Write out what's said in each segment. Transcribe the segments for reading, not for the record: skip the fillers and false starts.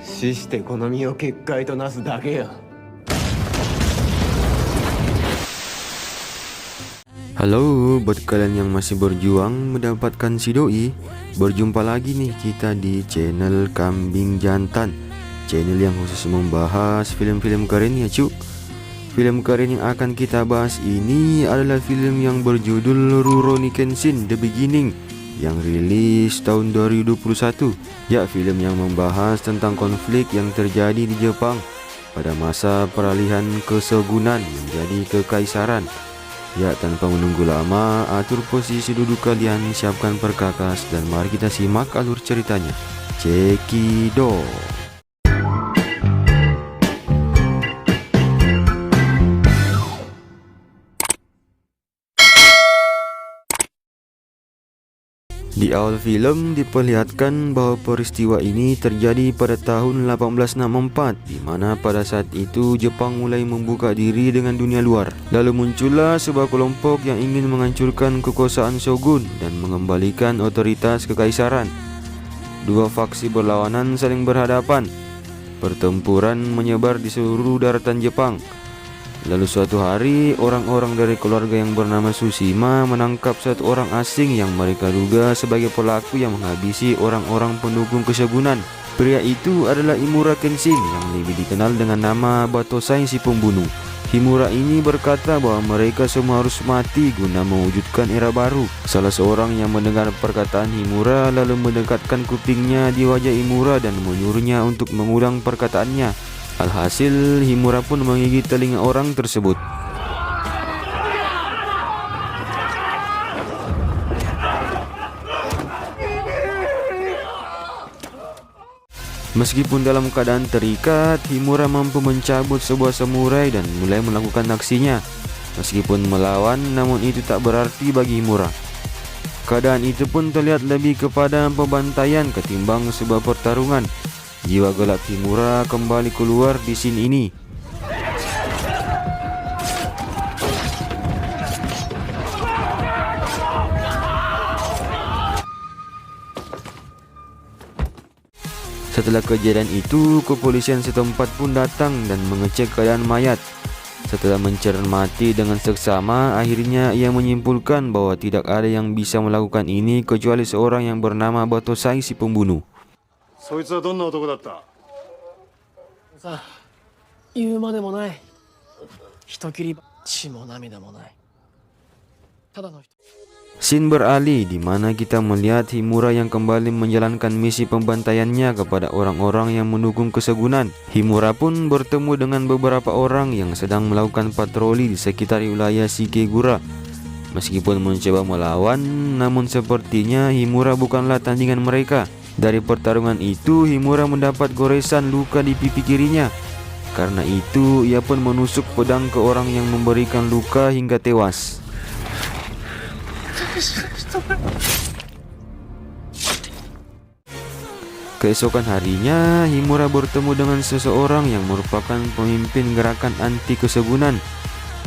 死してこの身を結界となすだけや。 Halo, buat kalian yang masih berjuang mendapatkan si doi, berjumpa lagi nih kita di channel Kambing Jantan, channel yang khusus membahas film-film keren ya cu. Film keren yang akan kita bahas ini adalah film yang berjudul Rurouni Kenshin The Beginning yang rilis tahun 2021. Ya, film yang membahas tentang konflik yang terjadi di Jepang pada masa peralihan kesogunan menjadi kekaisaran. Ya, tanpa menunggu lama, atur posisi duduk kalian, siapkan perkakas, dan mari kita simak alur ceritanya. Cekidot. Di awal film diperlihatkan bahwa peristiwa ini terjadi pada tahun 1864, di mana pada saat itu Jepang mulai membuka diri dengan dunia luar. Lalu muncullah sebuah kelompok yang ingin menghancurkan kekuasaan shogun dan mengembalikan otoritas kekaisaran. Dua faksi berlawanan saling berhadapan. Pertempuran menyebar di seluruh daratan Jepang. Lalu suatu hari, orang-orang dari keluarga yang bernama Tsushima menangkap satu orang asing yang mereka duga sebagai pelaku yang menghabisi orang-orang pendukung kesogunan. Pria itu adalah Himura Kenshin yang lebih dikenal dengan nama Batosai si pembunuh. Himura ini berkata bahwa mereka semua harus mati guna mewujudkan era baru. Salah seorang yang mendengar perkataan Himura lalu mendekatkan kupingnya di wajah Himura dan menyuruhnya untuk mengulang perkataannya. Alhasil, Himura pun menggigit telinga orang tersebut. Meskipun dalam keadaan terikat, Himura mampu mencabut sebuah samurai dan mulai melakukan aksinya. Meskipun melawan, namun itu tak berarti bagi Himura. Keadaan itu pun terlihat lebih kepada pembantaian ketimbang sebuah pertarungan. Jiwa gelap Himura kembali keluar di scene ini. Setelah kejadian itu, kepolisian setempat pun datang dan mengecek keadaan mayat. Setelah mencermati dengan seksama, akhirnya ia menyimpulkan bahwa tidak ada yang bisa melakukan ini kecuali seorang yang bernama Batosai si pembunuh. そいつはどんな男だった？さあ、言うまでもない。人斬り血も涙もない。ただの人。 Scene beralih di mana kita melihat Himura yang kembali menjalankan misi pembantaiannya kepada orang-orang yang mendukung kesogunan. Himura pun bertemu dengan beberapa orang yang sedang melakukan patroli di sekitar wilayah Shikegura. Meskipun mencoba melawan, namun sepertinya Himura bukanlah tandingan mereka. Dari pertarungan itu, Himura mendapat goresan luka di pipi kirinya. Karena itu, ia pun menusuk pedang ke orang yang memberikan luka hingga tewas. Keesokan harinya, Himura bertemu dengan seseorang yang merupakan pemimpin gerakan anti kesogunan.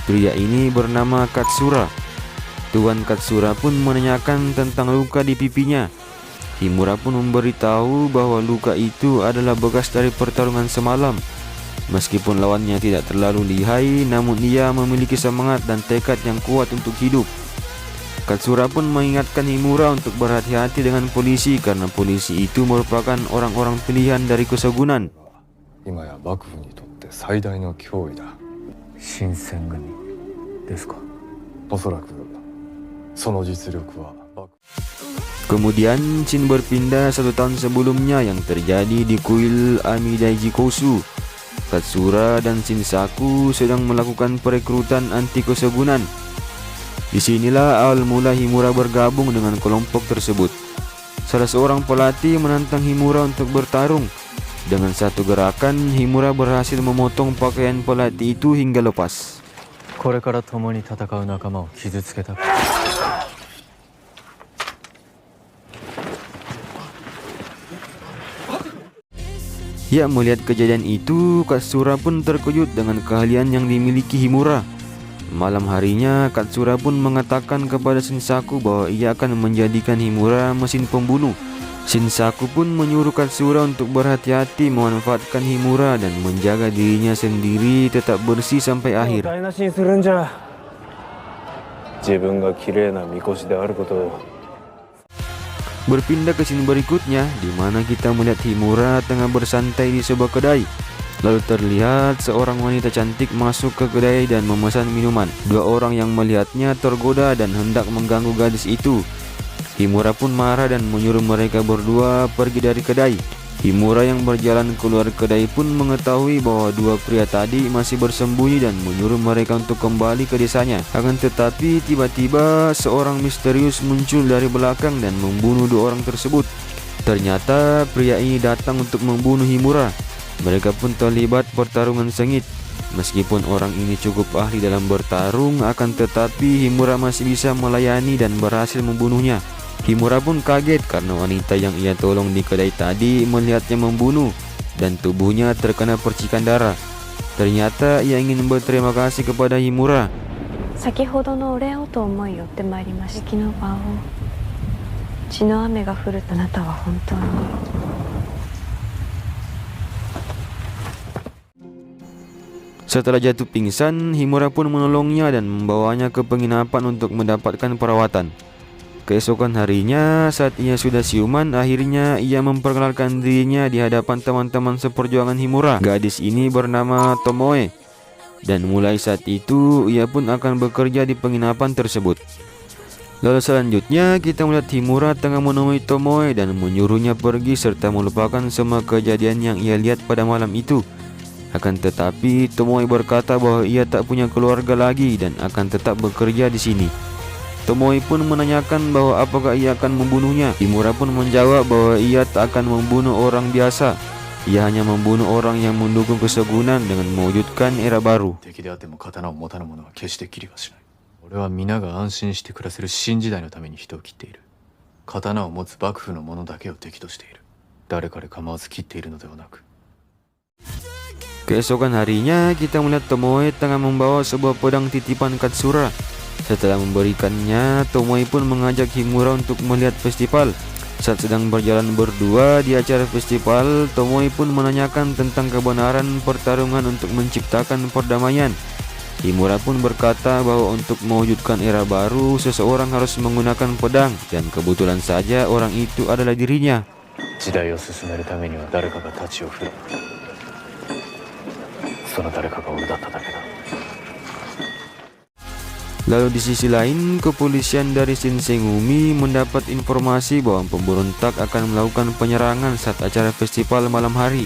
Pria ini bernama Katsura. Tuan Katsura pun menanyakan tentang luka di pipinya. Himura pun memberitahu bahwa luka itu adalah bekas dari pertarungan semalam. Meskipun lawannya tidak terlalu lihai, namun ia memiliki semangat dan tekad yang kuat untuk hidup. Katsura pun mengingatkan Himura untuk berhati-hati dengan polisi karena polisi itu merupakan orang-orang pilihan dari kesogunan. 今や幕府にとって最大の脅威だ。新選組ですか？おそらくその実力は。 Kemudian scene berpindah 1 tahun sebelumnya yang terjadi di kuil Amidaiji Kosu. Katsura dan Shinsaku sedang melakukan perekrutan anti kesogunan. Disinilah awal mula Himura bergabung dengan kelompok tersebut. Salah seorang pelatih menantang Himura untuk bertarung. Dengan satu gerakan, Himura berhasil memotong pakaian pelatih itu hingga lepas. これから共に戦う仲間を傷つけた。 Ya, melihat kejadian itu, Katsura pun terkejut dengan keahlian yang dimiliki Himura. malam harinya Katsura pun mengatakan kepada Shinsaku bahwa ia akan menjadikan Himura mesin pembunuh. Shinsaku pun menyuruh Katsura untuk berhati-hati memanfaatkan Himura dan menjaga dirinya sendiri tetap bersih sampai akhir. 台無しにするんじゃ自分が綺麗なみこしであることを Berpindah ke scene berikutnya, di mana kita melihat Himura tengah bersantai di sebuah kedai. Lalu terlihat seorang wanita cantik masuk ke kedai dan memesan minuman. Dua orang yang melihatnya tergoda dan hendak mengganggu gadis itu. Himura pun marah dan menyuruh mereka berdua pergi dari kedai. Himura yang berjalan keluar kedai pun mengetahui bahwa dua pria tadi masih bersembunyi dan menyuruh mereka untuk kembali ke desanya. Akan tetapi tiba-tiba seorang misterius muncul dari belakang dan membunuh dua orang tersebut. Ternyata pria ini datang untuk membunuh Himura. Mereka pun terlibat pertarungan sengit. Meskipun orang ini cukup ahli dalam bertarung, akan tetapi Himura masih bisa melayani dan berhasil membunuhnya. Himura pun kaget karena wanita yang ia tolong di kedai tadi melihatnya membunuh dan tubuhnya terkena percikan darah. Ternyata ia ingin berterima kasih kepada Himura. 先ほどのお礼をと思い寄ってまいりました。昨の晩を血の雨が降るあなたは本当に Setelah jatuh pingsan, Himura pun menolongnya dan membawanya ke penginapan untuk mendapatkan perawatan. Keesokan harinya, saat ia sudah siuman, akhirnya ia memperkenalkan dirinya di hadapan teman-teman seperjuangan Himura. Gadis ini bernama Tomoe, dan mulai saat itu ia pun akan bekerja di penginapan tersebut. Lalu selanjutnya kita melihat Himura tengah menemui Tomoe dan menyuruhnya pergi serta melupakan semua kejadian yang ia lihat pada malam itu. Akan tetapi Tomoe berkata bahwa ia tak punya keluarga lagi dan akan tetap bekerja di sini. Tomoe pun menanyakan bahwa apakah ia akan membunuhnya. Himura pun menjawab bahwa ia tak akan membunuh orang biasa. Ia hanya membunuh orang yang mendukung kesegunan dengan mewujudkan era baru. 敵であっても刀を持たぬ者は決して切りはしない。俺は皆が安心して暮らせる新時代のために人を切っている。刀を持つ幕府の者だけを敵としている。誰彼構わず切っているのではなく。 Keesokan harinya kita melihat Tomoe tengah membawa sebuah pedang titipan Katsura. Setelah memberikannya, Tomoe pun mengajak Himura untuk melihat festival. Saat sedang berjalan berdua di acara festival, Tomoe pun menanyakan tentang kebenaran pertarungan untuk menciptakan perdamaian. Himura pun berkata bahwa untuk mewujudkan era baru, seseorang harus menggunakan pedang, dan kebetulan saja orang itu adalah dirinya. 時代を進めるためには誰かが太刀を振る。その誰かが俺だっただけだ。 Lalu di sisi lain, kepolisian dari Shinsengumi mendapat informasi bahwa pemberontak akan melakukan penyerangan saat acara festival malam hari.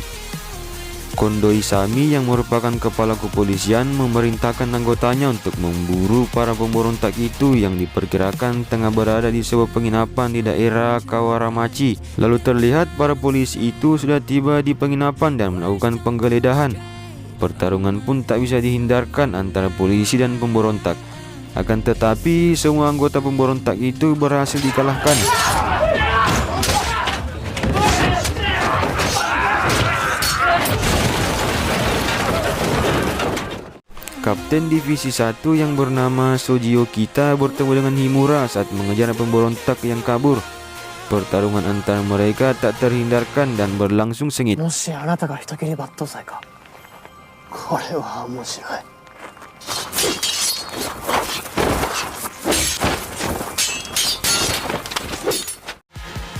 Kondo Isami yang merupakan kepala kepolisian memerintahkan anggotanya untuk memburu para pemberontak itu yang diperkirakan tengah berada di sebuah penginapan di daerah Kawaramachi. Lalu terlihat para polisi itu sudah tiba di penginapan dan melakukan penggeledahan. Pertarungan pun tak bisa dihindarkan antara polisi dan pemberontak. Akan tetapi semua anggota pemberontak itu berhasil dikalahkan. Kapten Divisi 1 yang bernama Sojio Kita bertemu dengan Himura saat mengejar pemberontak yang kabur. Pertarungan antara mereka tak terhindarkan dan berlangsung sengit. もしあなたが人斬り抜刀斎か。これは面白い。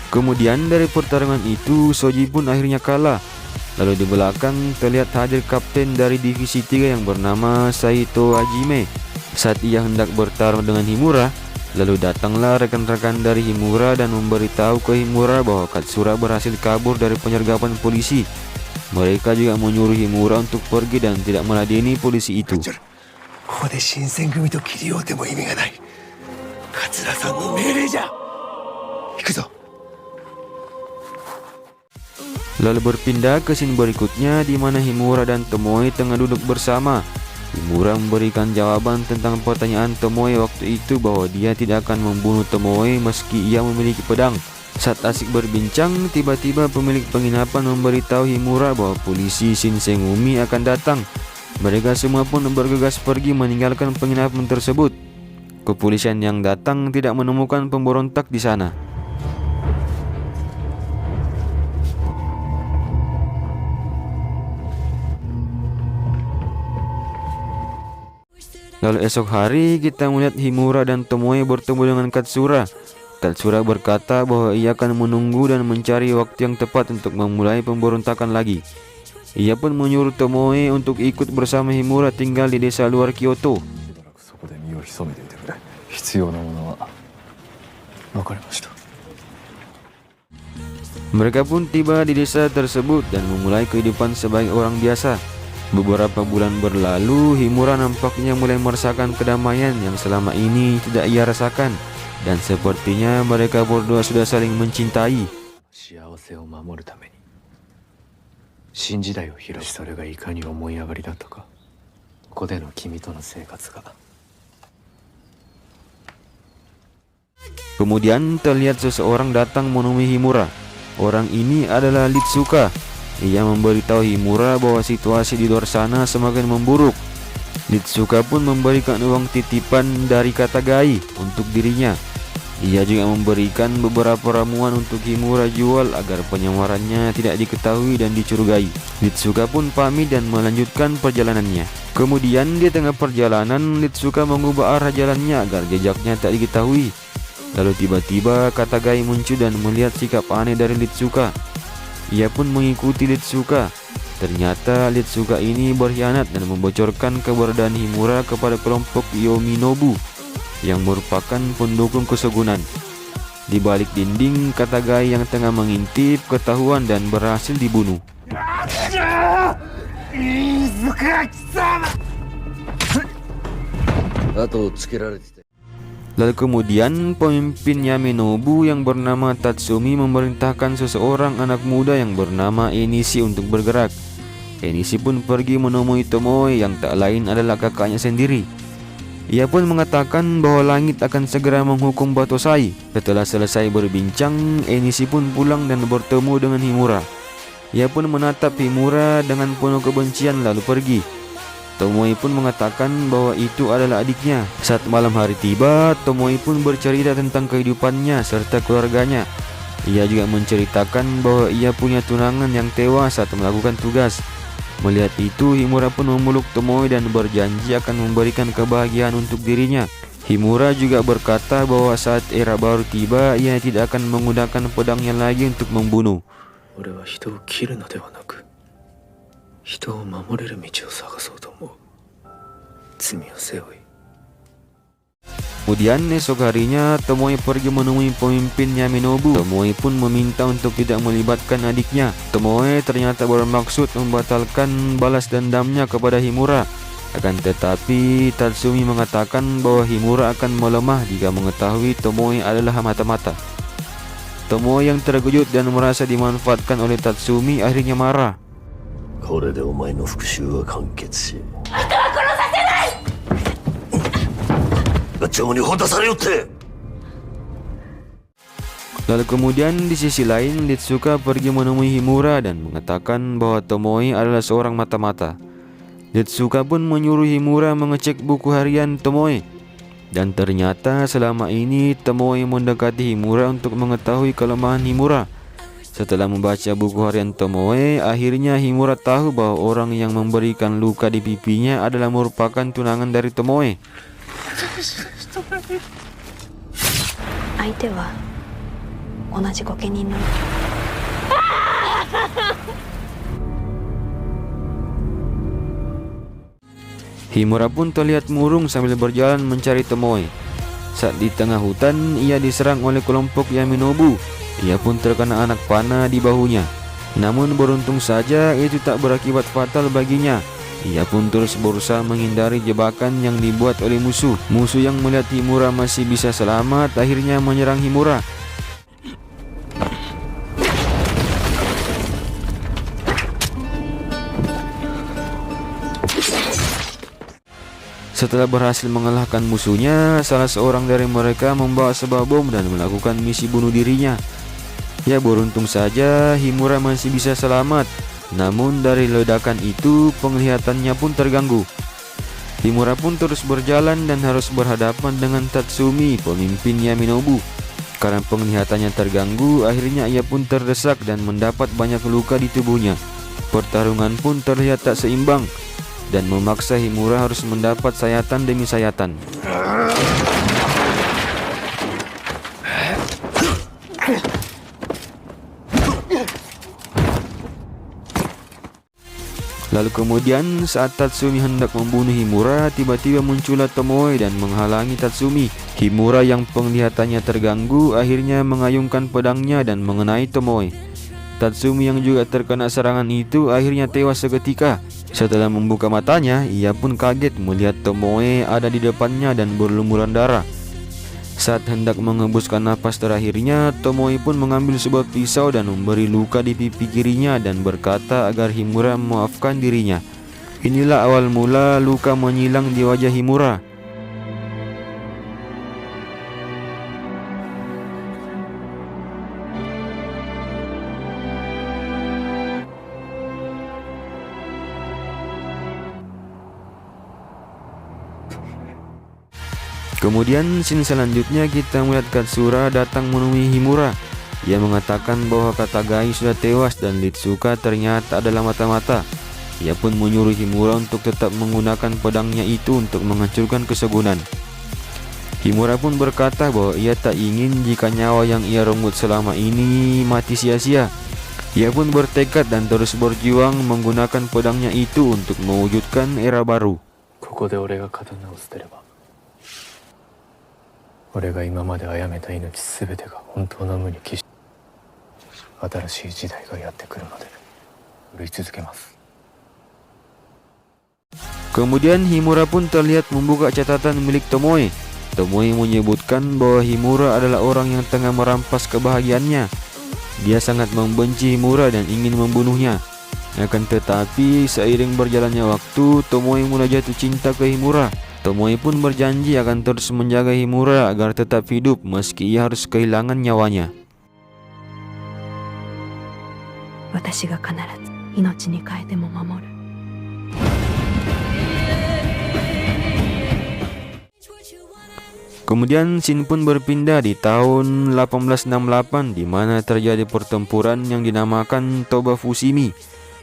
Kemudian dari pertarungan itu, Soji pun akhirnya kalah. Lalu di belakang terlihat hadir kapten dari divisi 3 yang bernama Saito Hajime. Saat ia hendak bertarung dengan Himura, lalu datanglah rekan-rekan dari Himura dan memberitahu ke Himura bahwa Katsura berhasil kabur dari penyergapan polisi. Mereka juga menyuruh Himura untuk pergi dan tidak meladeni polisi itu. ここで新選組と切り合うても意味がない。桂さんの命令じゃ。行くぞ。 Lalu berpindah ke scene berikutnya di mana Himura dan Tomoe tengah duduk bersama. Himura memberikan jawaban tentang pertanyaan Tomoe waktu itu bahwa dia tidak akan membunuh Tomoe meski ia memiliki pedang. Saat asik berbincang, tiba-tiba pemilik penginapan memberitahu Himura bahwa polisi Shinsengumi akan datang. Mereka semua pun bergegas pergi meninggalkan penginapan tersebut. Kepolisian yang datang tidak menemukan pemberontak di sana. Lalu esok hari kita melihat Himura dan Tomoe bertemu dengan Katsura. Katsura berkata bahwa ia akan menunggu dan mencari waktu yang tepat untuk memulai pemberontakan lagi. Ia pun menyuruh Tomoe untuk ikut bersama Himura tinggal di desa luar Kyoto. そこで身を潜めていてくれ。必要なものは。わかりました。 Mereka pun tiba di desa tersebut dan memulai kehidupan sebagai orang biasa. Beberapa bulan berlalu, Himura nampaknya mulai merasakan kedamaian yang selama ini tidak ia rasakan. Dan sepertinya mereka berdua sudah saling mencintai. 幸せを守るために新時代を開く。それがいかに思い上がりだったか。ここでの君との生活が。 Kemudian terlihat seseorang datang menemui Himura. Orang ini adalah Litsuka. Ia memberitahu Himura bahwa situasi di luar sana semakin memburuk. Litsuka pun memberikan uang titipan dari Katagai untuk dirinya. Ia juga memberikan beberapa ramuan untuk Himura jual agar penyawarannya tidak diketahui dan dicurigai. Litsuka pun pamit dan melanjutkan perjalanannya. Kemudian di tengah perjalanan, Litsuka mengubah arah jalannya agar jejaknya tak diketahui. Lalu tiba-tiba Katagai muncul dan melihat sikap aneh dari Litsuka. Ia pun mengikuti Litsuka. Ternyata Litsuka ini berkhianat dan membocorkan keberadaan Himura kepada kelompok Yominobu yang merupakan pendukung kesegunan. Di balik dinding, Katagai yang tengah mengintip ketahuan dan berhasil dibunuh. Lalu kemudian pemimpin Yamenobu yang bernama Tatsumi memerintahkan seseorang anak muda yang bernama Enishi untuk bergerak. Enishi pun pergi menemui Tomoe yang tak lain adalah kakaknya sendiri. Ia pun mengatakan bahwa langit akan segera menghukum Batosai. Setelah selesai berbincang, Enishi pun pulang dan bertemu dengan Himura. Ia pun menatap Himura dengan penuh kebencian lalu pergi. Tomoe pun mengatakan bahwa itu adalah adiknya. Saat malam hari tiba, Tomoe pun bercerita tentang kehidupannya serta keluarganya. Ia juga menceritakan bahwa ia punya tunangan yang tewas saat melakukan tugas. Melihat itu, Himura pun memeluk Tomoe dan berjanji akan memberikan kebahagiaan untuk dirinya. Himura juga berkata bahwa saat era baru tiba, ia tidak akan menggunakan pedangnya lagi untuk membunuh. 俺は人を切るのではなく、人を守れる道を探そうと思う。罪を背負い。 Kemudian esok harinya Tomoe pergi menemui pemimpin Yamenobu. Tomoe pun meminta untuk tidak melibatkan adiknya. Tomoe ternyata bermaksud membatalkan balas dendamnya kepada Himura. Akan tetapi Tatsumi mengatakan bahwa Himura akan melemah jika mengetahui Tomoe adalah mata-mata. Tomoe yang terkejut dan merasa dimanfaatkan oleh Tatsumi akhirnya marah. これでお前の復讐は完結し人は殺させない。ちょにほたされよって。 Lalu kemudian di sisi lain, Litsuka pergi menemui Himura dan mengatakan bahwa Tomoe adalah seorang mata-mata. Litsuka pun menyuruh Himura mengecek buku harian Tomoe. Dan ternyata selama ini Tomoe mendekati Himura untuk mengetahui kelemahan Himura. Setelah membaca buku harian Tomoe, akhirnya Himura tahu bahwa orang yang memberikan luka di pipinya adalah merupakan tunangan dari Tomoe. 相手は同じ御家人の Himura pun terlihat murung sambil berjalan mencari Tomoe. Saat di tengah hutan, ia diserang oleh kelompok Yamenobu. Ia pun terkena anak panah di bahunya. Namun beruntung saja itu tak berakibat fatal baginya. Ia pun terus berusaha menghindari jebakan yang dibuat oleh musuh. Musuh yang melihat Himura masih bisa selamat akhirnya menyerang Himura. Setelah berhasil mengalahkan musuhnya, salah seorang dari mereka membawa sebuah bom dan melakukan misi bunuh dirinya. Ya beruntung saja Himura masih bisa selamat. Namun dari ledakan itu penglihatannya pun terganggu. Himura pun terus berjalan dan harus berhadapan dengan Tatsumi, pemimpin Yaminobu. Karena penglihatannya terganggu, akhirnya ia pun terdesak dan mendapat banyak luka di tubuhnya. Pertarungan pun terlihat tak seimbang dan memaksa Himura harus mendapat sayatan demi sayatan. Lalu kemudian saat Tatsumi hendak membunuh Himura, tiba-tiba muncullah Tomoe dan menghalangi Tatsumi. Himura yang penglihatannya terganggu akhirnya mengayunkan pedangnya dan mengenai Tomoe. Tatsumi yang juga terkena serangan itu akhirnya tewas seketika. Setelah membuka matanya, ia pun kaget melihat Tomoe ada di depannya dan berlumuran darah. Saat hendak mengembuskan napas terakhirnya, Tomoe pun mengambil sebuah pisau dan memberi luka di pipi kirinya dan berkata agar Himura memaafkan dirinya. Inilah awal mula luka menyilang di wajah Himura. Kemudian scene selanjutnya kita melihat Katsura datang menemui Himura. Ia mengatakan bahwa Katagai sudah tewas dan Litsuka ternyata adalah mata-mata. Ia pun menyuruh Himura untuk tetap menggunakan pedangnya itu untuk menghancurkan kesegunan. Himura pun berkata bahwa ia tak ingin jika nyawa yang ia renggut selama ini mati sia-sia. Ia pun bertekad dan terus berjuang menggunakan pedangnya itu untuk mewujudkan era baru. ここで俺が刀を捨てれば、俺が今まで殺めた命すべてが本当の無に帰し、新しい時代がやってくるまで売り続けます。 Kemudian Himura pun terlihat membuka catatan milik Tomoe. Tomoe menyebutkan bahwa Himura adalah orang yang tengah merampas kebahagiaannya. Dia sangat membenci Himura dan ingin membunuhnya. Akan tetapi seiring berjalannya waktu, Tomoe mulai jatuh cinta ke Himura. Tomoe pun berjanji akan terus menjaga Himura agar tetap hidup meski ia harus kehilangan nyawanya. 私が必ず命に変えても守る。 Kemudian scene pun berpindah di tahun 1868 di mana terjadi pertempuran yang dinamakan Toba Fushimi.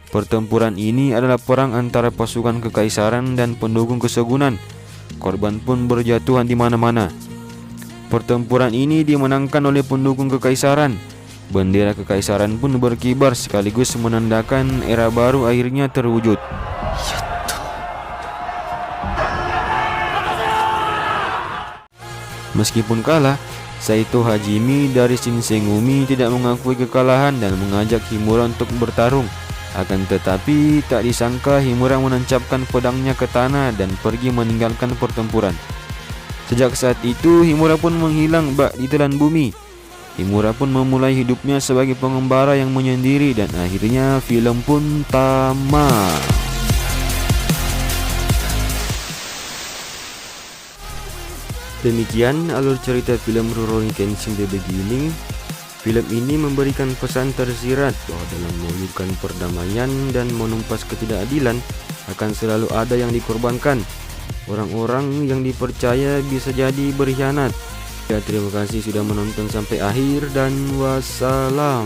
Pertempuran ini adalah perang antara pasukan kekaisaran dan pendukung kesegunan. Korban pun berjatuhan di mana-mana. Pertempuran ini dimenangkan oleh pendukung kekaisaran. Bendera kekaisaran pun berkibar sekaligus menandakan era baru akhirnya terwujud. Meskipun kalah, Saito Hajime dari Shinsengumi tidak mengakui kekalahan dan mengajak Himura untuk bertarung. Akan tetapi tak disangka Himura menancapkan pedangnya ke tanah dan pergi meninggalkan pertempuran. Sejak saat itu Himura pun menghilang bak di telan bumi. Himura pun memulai hidupnya sebagai pengembara yang menyendiri dan akhirnya film pun tamat. Demikian alur cerita film Rurouni Kenshin The Beginning. Film ini memberikan pesan tersirat bahwa dalam mewujudkan perdamaian dan menumpas ketidakadilan akan selalu ada yang dikorbankan. Orang-orang yang dipercaya bisa jadi berkhianat. Ya, terima kasih sudah menonton sampai akhir dan wassalam.